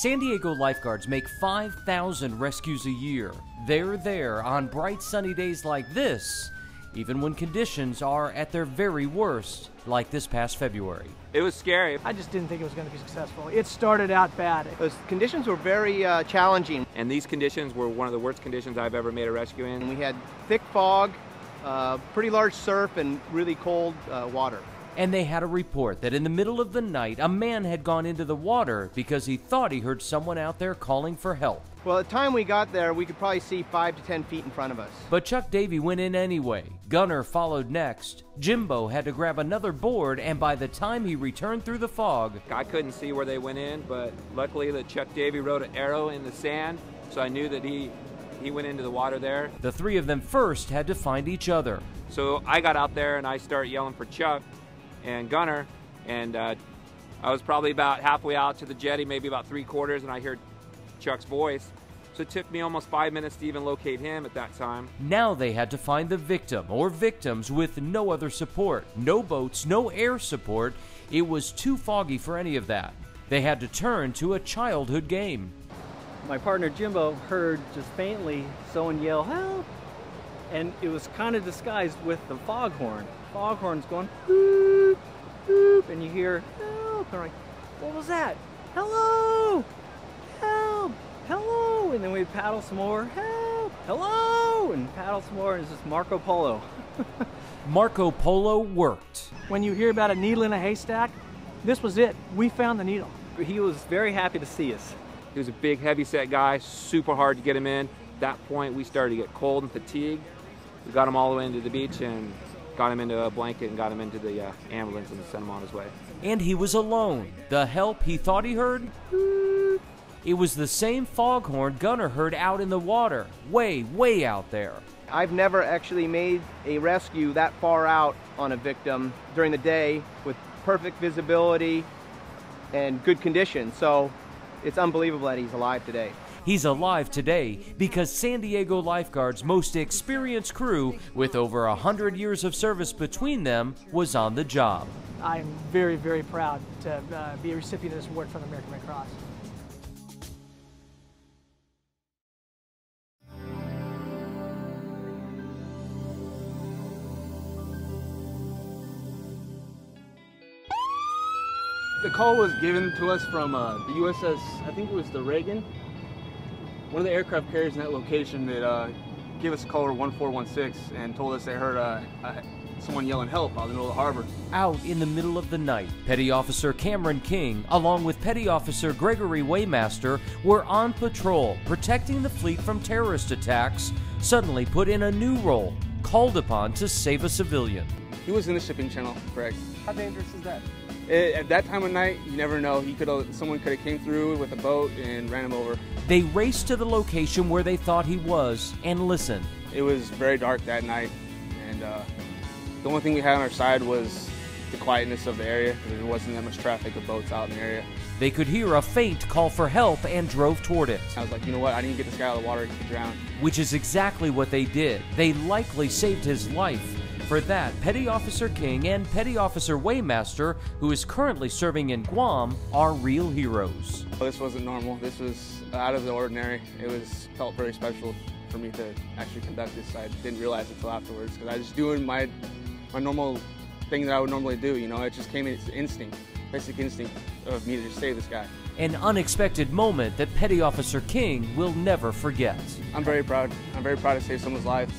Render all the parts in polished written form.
San Diego lifeguards make 5,000 rescues a year. They're there on bright sunny days like this, even when conditions are at their very worst, like this past February. It was scary. I just didn't think it was going to be successful. It started out bad. Those conditions were very challenging. And these conditions were one of the worst conditions I've ever made a rescue in. And we had thick fog, pretty large surf, and really cold water. And they had a report that in the middle of the night, a man had gone into the water because he thought he heard someone out there calling for help. Well, at the time we got there, we could probably see 5 to 10 feet in front of us. But Chuck Davey went in anyway. Gunner followed next. Jimbo had to grab another board, and by the time he returned through the fog, I couldn't see where they went in, but luckily that Chuck Davey wrote an arrow in the sand, so I knew that he went into the water there. The three of them first had to find each other. So I got out there and I started yelling for Chuck and Gunner, and I was probably about halfway out to the jetty, maybe about 3/4, and I heard Chuck's voice. So it took me almost 5 minutes to even locate him at that time. Now they had to find the victim or victims with no other support. No boats, no air support. It was too foggy for any of that. They had to turn to a childhood game. My partner Jimbo heard just faintly someone yell, "Help!" And it was kind of disguised with the foghorn. Foghorn's going, boop, boop, and you hear, "Help!" And I'm like, "What was that? Hello! Help! Hello!" And then we paddle some more, "Help! Hello!" And paddle some more, and it's just Marco Polo. Marco Polo worked. When you hear about a needle in a haystack, this was it. We found the needle. He was very happy to see us. He was a big, heavy-set guy, super hard to get him in. At that point, we started to get cold and fatigued. We got him all the way into the beach and got him into a blanket and got him into the ambulance and sent him on his way. And he was alone. The help he thought he heard? It was the same foghorn Gunner heard out in the water, way, way out there. I've never actually made a rescue that far out on a victim during the day with perfect visibility and good conditions. So it's unbelievable that he's alive today. He's alive today because San Diego lifeguards' most experienced crew, with over 100 years of service between them, was on the job. I'm very, very proud to be a recipient of this award from the American Red Cross. The call was given to us from the USS, I think it was the Reagan, one of the aircraft carriers in that location that gave us a call 1416 and told us they heard someone yelling help out in the middle of the harbor. Out in the middle of the night, Petty Officer Cameron King, along with Petty Officer Gregory Waymaster, were on patrol, protecting the fleet from terrorist attacks, suddenly put in a new role, called upon to save a civilian. He was in the shipping channel, correct. How dangerous is that? At that time of night, you never know. Someone could have came through with a boat and ran him over. They raced to the location where they thought he was and listened. It was very dark that night, and the only thing we had on our side was the quietness of the area, because there wasn't that much traffic of boats out in the area. They could hear a faint call for help and drove toward it. I was like, you know what, I need to get this guy out of the water, he could drown. Which is exactly what they did. They likely saved his life. For that, Petty Officer King and Petty Officer Waymaster, who is currently serving in Guam, are real heroes. This wasn't normal. This was out of the ordinary. Felt very special for me to actually conduct this. I didn't realize it until afterwards, because I was just doing my normal thing that I would normally do. You know, it just came in, it's instinct, basic instinct of me to just save this guy. An unexpected moment that Petty Officer King will never forget. I'm very proud. I'm very proud to save someone's life.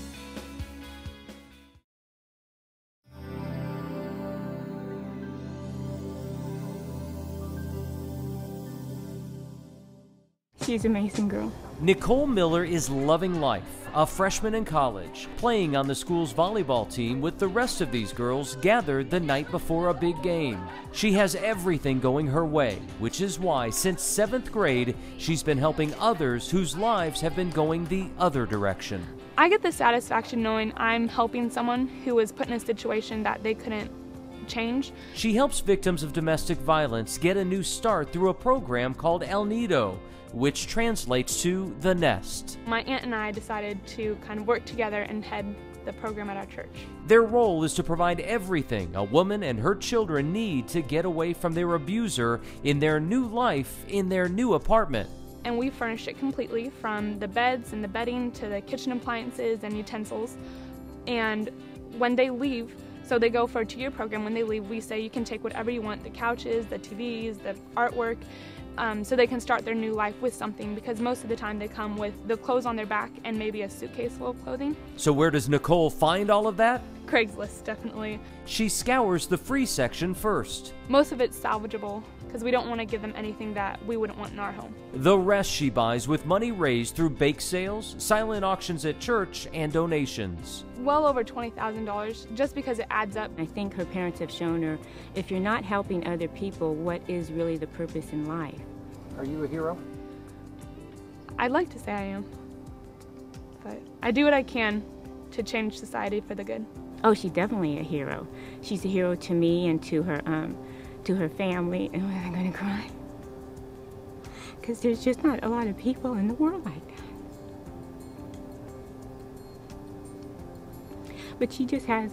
She's an amazing girl. Nicole Miller is loving life, a freshman in college, playing on the school's volleyball team with the rest of these girls gathered the night before a big game. She has everything going her way, which is why since 7th grade, she's been helping others whose lives have been going the other direction. I get the satisfaction knowing I'm helping someone who was put in a situation that they couldn't change. She helps victims of domestic violence get a new start through a program called El Nido, which translates to the nest. My aunt and I decided to kind of work together and head the program at our church. Their role is to provide everything a woman and her children need to get away from their abuser in their new life, in their new apartment. And we furnished it completely, from the beds and the bedding to the kitchen appliances and utensils. And when they leave, so they go for a 2-year program, when they leave we say you can take whatever you want, the couches, the TVs, the artwork, so they can start their new life with something, because most of the time they come with the clothes on their back and maybe a suitcase full of clothing. So where does Nicole find all of that? Craigslist, definitely. She scours the free section first. Most of it's salvageable, because we don't want to give them anything that we wouldn't want in our home. The rest she buys with money raised through bake sales, silent auctions at church, and donations. Well over $20,000, just because it adds up. I think her parents have shown her, if you're not helping other people, what is really the purpose in life? Are you a hero? I'd like to say I am, but I do what I can to change society for the good. Oh, she's definitely a hero. She's a hero to me and to her family. And I'm gonna cry, because there's just not a lot of people in the world like that. But she just has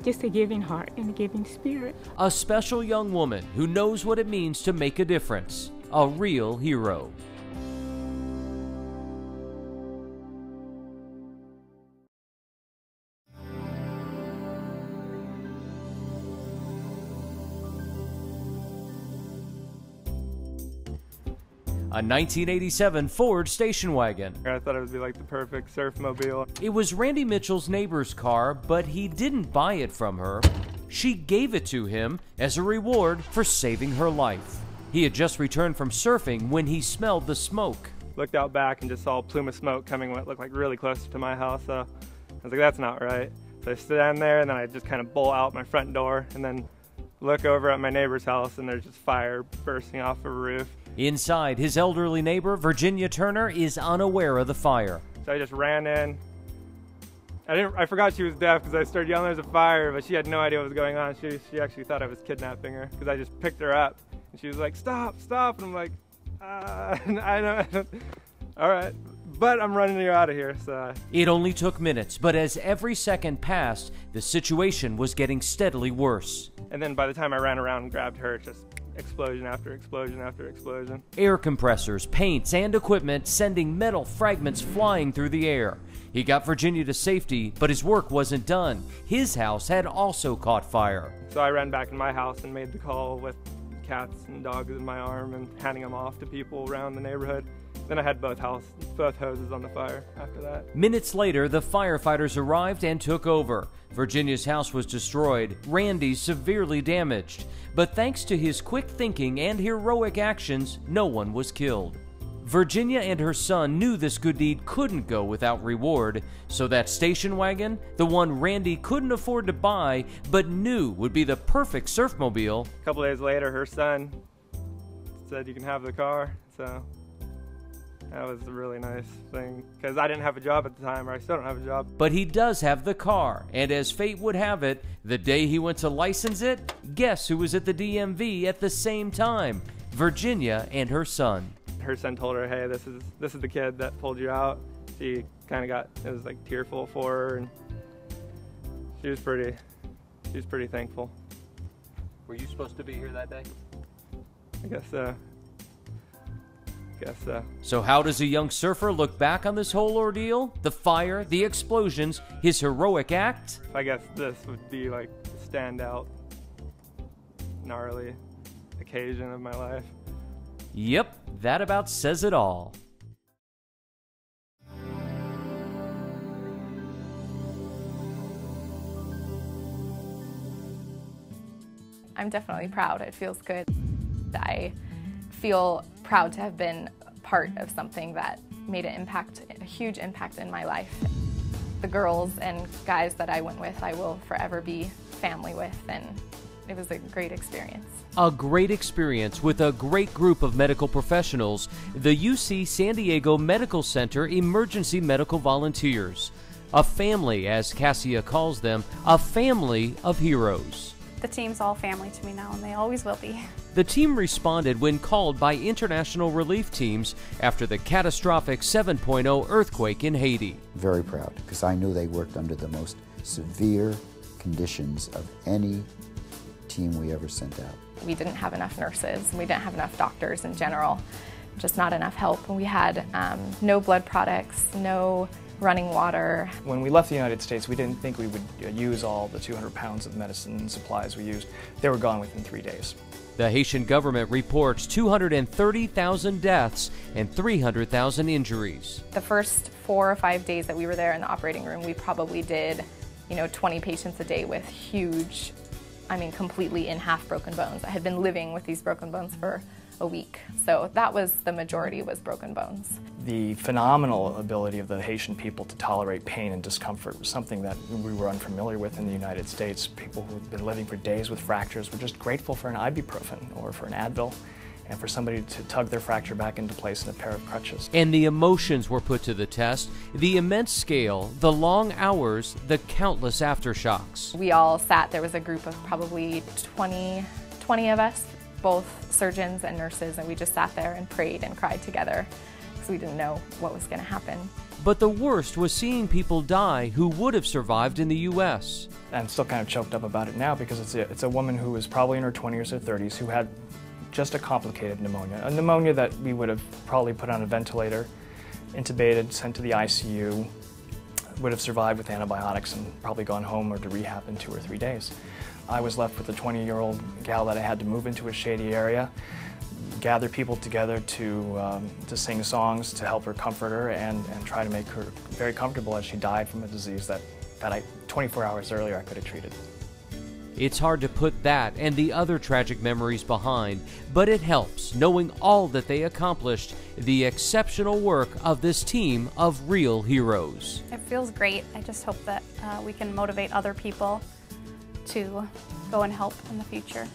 just a giving heart and a giving spirit. A special young woman who knows what it means to make a difference. A real hero. A 1987 Ford station wagon. I thought it would be like the perfect surf mobile. It was Randy Mitchell's neighbor's car, but he didn't buy it from her. She gave it to him as a reward for saving her life. He had just returned from surfing when he smelled the smoke. Looked out back and just saw a plume of smoke coming what looked like really close to my house. So I was like, that's not right. So I stand there and then I just kind of bolt out my front door and then look over at my neighbor's house and there's just fire bursting off of a roof. Inside, his elderly neighbor, Virginia Turner, is unaware of the fire. So I just ran in. I forgot she was deaf because I started yelling there's a fire, but she had no idea what was going on. She actually thought I was kidnapping her because I just picked her up. And she was like, stop, stop. And I'm like, I don't, all right. But I'm running you out of here, so. It only took minutes, but as every second passed, the situation was getting steadily worse. And then by the time I ran around and grabbed her, just explosion after explosion after explosion. Air compressors, paints, and equipment sending metal fragments flying through the air. He got Virginia to safety, but his work wasn't done. His house had also caught fire. So I ran back in my house and made the call with cats and dogs in my arm and handing them off to people around the neighborhood. Then I had both hoses on the fire after that. Minutes later, the firefighters arrived and took over. Virginia's house was destroyed, Randy's severely damaged. But thanks to his quick thinking and heroic actions, no one was killed. Virginia and her son knew this good deed couldn't go without reward, so that station wagon, the one Randy couldn't afford to buy but knew would be the perfect surfmobile. A couple days later, her son said, you can have the car, so that was a really nice thing, because I didn't have a job at the time, or I still don't have a job. But he does have the car, and as fate would have it, the day he went to license it, guess who was at the DMV at the same time? Virginia and her son. Her son told her, hey, this is the kid that pulled you out. She kind of it was like tearful for her, and she was pretty thankful. Were you supposed to be here that day? I guess so. So how does a young surfer look back on this whole ordeal? The fire, the explosions, his heroic act? I guess this would be like the standout, gnarly occasion of my life. Yep, that about says it all. I'm definitely proud. It feels good. I feel proud to have been part of something that made a huge impact in my life. The girls and guys that I went with, I will forever be family with, and it was a great experience. A great experience with a great group of medical professionals, the UC San Diego Medical Center Emergency Medical Volunteers. A family, as Cassia calls them, a family of heroes. The team's all family to me now, and they always will be. The team responded when called by international relief teams after the catastrophic 7.0 earthquake in Haiti. Very proud, because I knew they worked under the most severe conditions of any team we ever sent out. We didn't have enough nurses, we didn't have enough doctors in general, just not enough help. We had no blood products, no running water. When we left the United States, we didn't think we would use all the 200 pounds of medicine and supplies we used. They were gone within 3 days. The Haitian government reports 230,000 deaths and 300,000 injuries. The first 4 or 5 days that we were there in the operating room, we probably did, 20 patients a day with huge, completely in half broken bones. I had been living with these broken bones for a week. So that was the majority, was broken bones. The phenomenal ability of the Haitian people to tolerate pain and discomfort was something that we were unfamiliar with in the United States. People who had been living for days with fractures were just grateful for an ibuprofen or for an Advil and for somebody to tug their fracture back into place in a pair of crutches. And the emotions were put to the test, the immense scale, the long hours, the countless aftershocks. We all sat, there was a group of probably 20 of us, both surgeons and nurses, and we just sat there and prayed and cried together because we didn't know what was going to happen. But the worst was seeing people die who would have survived in the U.S. I'm still kind of choked up about it now because it's a woman who was probably in her 20s or 30s who had just a complicated pneumonia. A pneumonia that we would have probably put on a ventilator, intubated, sent to the ICU, would have survived with antibiotics and probably gone home or to rehab in 2 or 3 days. I was left with a 20-year-old gal that I had to move into a shady area, gather people together to sing songs to help her, comfort her, and try to make her very comfortable as she died from a disease that 24 hours earlier I could have treated. It's hard to put that and the other tragic memories behind, but it helps knowing all that they accomplished, the exceptional work of this team of real heroes. It feels great. I just hope that we can motivate other people to go and help in the future.